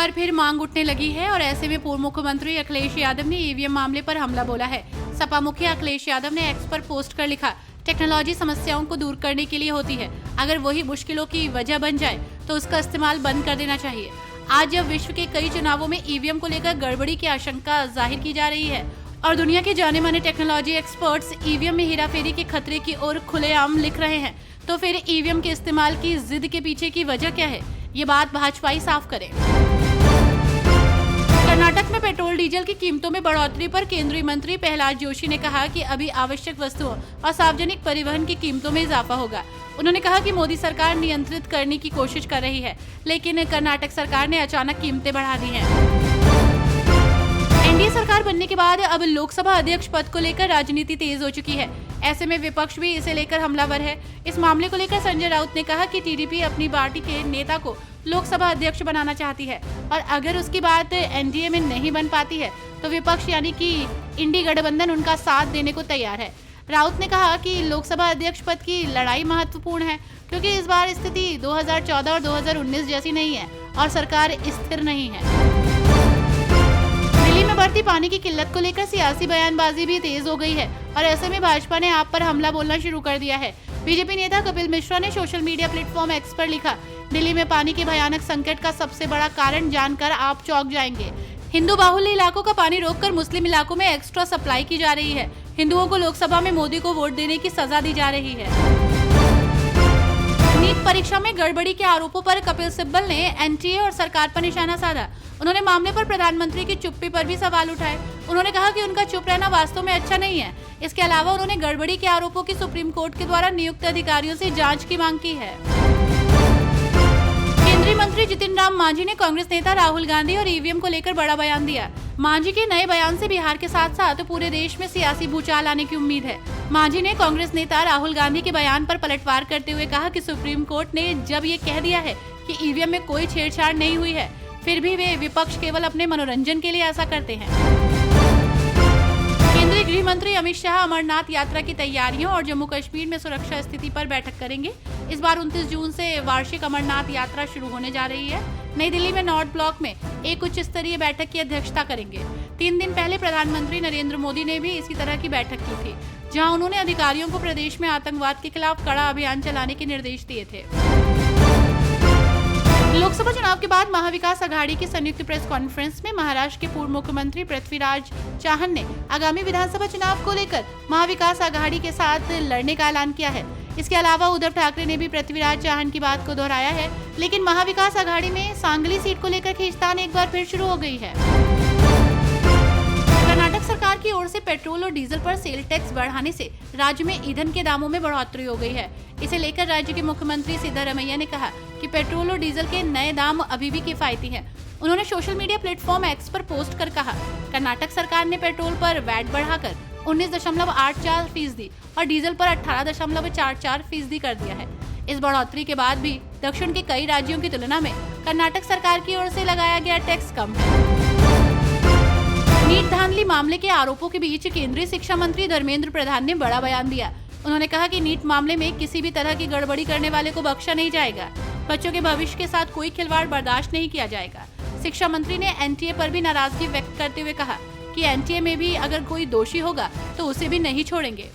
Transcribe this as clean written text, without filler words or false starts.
बार फिर मांग उठने लगी है और ऐसे में पूर्व मुख्यमंत्री अखिलेश यादव ने ईवीएम मामले पर हमला बोला है। सपा मुखिया अखिलेश यादव ने एक्स पर पोस्ट कर लिखा, टेक्नोलॉजी समस्याओं को दूर करने के लिए होती है, अगर वही मुश्किलों की वजह बन जाए तो उसका इस्तेमाल बंद कर देना चाहिए। आज जब विश्व के कई चुनावों में ईवीएम को लेकर गड़बड़ी की आशंका जाहिर की जा रही है और दुनिया के जाने माने टेक्नोलॉजी एक्सपर्ट्स ईवीएम में हेराफेरी के खतरे की ओर खुलेआम लिख रहे हैं, तो फिर ईवीएम के इस्तेमाल की जिद के पीछे की वजह क्या है, ये बात भाजपाई साफ करें। कर्नाटक में पेट्रोल डीजल की कीमतों में बढ़ोतरी पर केंद्रीय मंत्री प्रहलाद जोशी ने कहा कि अभी आवश्यक वस्तुओं और सार्वजनिक परिवहन की कीमतों में इजाफा होगा। उन्होंने कहा कि मोदी सरकार नियंत्रित करने की कोशिश कर रही है, लेकिन कर्नाटक सरकार ने अचानक कीमतें बढ़ा दी हैं। एनडीए सरकार बनने के बाद अब लोकसभा अध्यक्ष पद को लेकर राजनीति तेज हो चुकी है। ऐसे में विपक्ष भी इसे लेकर हमलावर है। इस मामले को लेकर संजय राउत ने कहा कि टीडीपी अपनी पार्टी के नेता को लोकसभा अध्यक्ष बनाना चाहती है और अगर उसकी बात एनडीए में नहीं बन पाती है तो विपक्ष यानी कि इंडी गठबंधन उनका साथ देने को तैयार है। राउत ने कहा कि लोकसभा अध्यक्ष पद की लड़ाई महत्वपूर्ण है क्योंकि इस बार स्थिति 2014 और 2019 जैसी नहीं है और सरकार स्थिर नहीं है। दिल्ली में बढ़ती पानी की किल्लत को लेकर सियासी बयानबाजी भी तेज हो गई है और ऐसे में भाजपा ने आप पर हमला बोलना शुरू कर दिया है। बीजेपी नेता कपिल मिश्रा ने सोशल मीडिया प्लेटफॉर्म एक्स पर लिखा, दिल्ली में पानी के भयानक संकट का सबसे बड़ा कारण जानकर आप चौंक जाएंगे। हिंदू बाहुल्य इलाकों का पानी रोककर मुस्लिम इलाकों में एक्स्ट्रा सप्लाई की जा रही है। हिंदुओं को लोकसभा में मोदी को वोट देने की सजा दी जा रही है। नीट परीक्षा में गड़बड़ी के आरोपों पर कपिल सिब्बल ने एनटीए और सरकार पर निशाना साधा। उन्होंने मामले पर प्रधानमंत्री की चुप्पी पर भी सवाल उठाए। उन्होंने कहा कि उनका चुप रहना वास्तव में अच्छा नहीं है। इसके अलावा उन्होंने गड़बड़ी के आरोपों की सुप्रीम कोर्ट के द्वारा नियुक्त अधिकारियों से जांच की मांग की है। केंद्रीय मंत्री जितिन राम मांझी ने कांग्रेस नेता राहुल गांधी और ईवीएम को लेकर बड़ा बयान दिया। मांझी के नए बयान से बिहार के साथ साथ पूरे देश में सियासी भूचाल आने की उम्मीद है। मांझी ने कांग्रेस नेता राहुल गांधी के बयान पर पलटवार करते हुए कहा कि सुप्रीम कोर्ट ने जब ये कह दिया है कि ईवीएम में कोई छेड़छाड़ नहीं हुई है, फिर भी वे विपक्ष केवल अपने मनोरंजन के लिए ऐसा करते हैं। केंद्रीय गृह मंत्री अमित शाह अमरनाथ यात्रा की तैयारियों और जम्मू कश्मीर में सुरक्षा स्थिति पर बैठक करेंगे। इस बार 29 जून से वार्षिक अमरनाथ यात्रा शुरू होने जा रही है। नई दिल्ली में नॉर्थ ब्लॉक में एक उच्च स्तरीय बैठक की अध्यक्षता करेंगे। 3 दिन पहले प्रधानमंत्री नरेंद्र मोदी ने भी इसी तरह की बैठक की थी, जहां उन्होंने अधिकारियों को प्रदेश में आतंकवाद के खिलाफ कड़ा अभियान चलाने के निर्देश दिए थे। लोकसभा चुनाव के बाद महाविकास अघाड़ी की संयुक्त प्रेस कॉन्फ्रेंस में महाराष्ट्र के पूर्व मुख्यमंत्री पृथ्वीराज चव्हाण ने आगामी विधानसभा चुनाव को लेकर महाविकास अघाड़ी के साथ लड़ने का ऐलान किया है। इसके अलावा उद्धव ठाकरे ने भी पृथ्वीराज चव्हाण की बात को दोहराया है, लेकिन महाविकास अघाड़ी में सांगली सीट को लेकर खींचतान एक बार फिर शुरू हो गई है। कर्नाटक सरकार की ओर से पेट्रोल और डीजल पर सेल टैक्स बढ़ाने से राज्य में ईंधन के दामों में बढ़ोतरी हो गई है। इसे लेकर राज्य के मुख्यमंत्री सिद्धारमैया ने कहा कि पेट्रोल और डीजल के नए दाम अभी भी किफायती हैं। उन्होंने सोशल मीडिया प्लेटफॉर्म एक्स पर पोस्ट कर कहा, कर्नाटक सरकार ने पेट्रोल पर वैट बढ़ाकर 19.84% और डीजल पर 18.44% कर दिया है। इस बढ़ोतरी के बाद भी दक्षिण के कई राज्यों की तुलना में कर्नाटक सरकार की ओर से लगाया गया टैक्स कम है। नीट धांधली मामले के आरोपों के बीच केंद्रीय शिक्षा मंत्री धर्मेंद्र प्रधान ने बड़ा बयान दिया। उन्होंने कहा कि नीट मामले में किसी भी तरह की गड़बड़ी करने वाले को बख्शा नहीं जाएगा। बच्चों के भविष्य के साथ कोई खिलवाड़ बर्दाश्त नहीं किया जाएगा। शिक्षा मंत्री ने एनटीए पर भी नाराजगी व्यक्त करते हुए कहा कि एनटीए में भी अगर कोई दोषी होगा तो उसे भी नहीं छोड़ेंगे।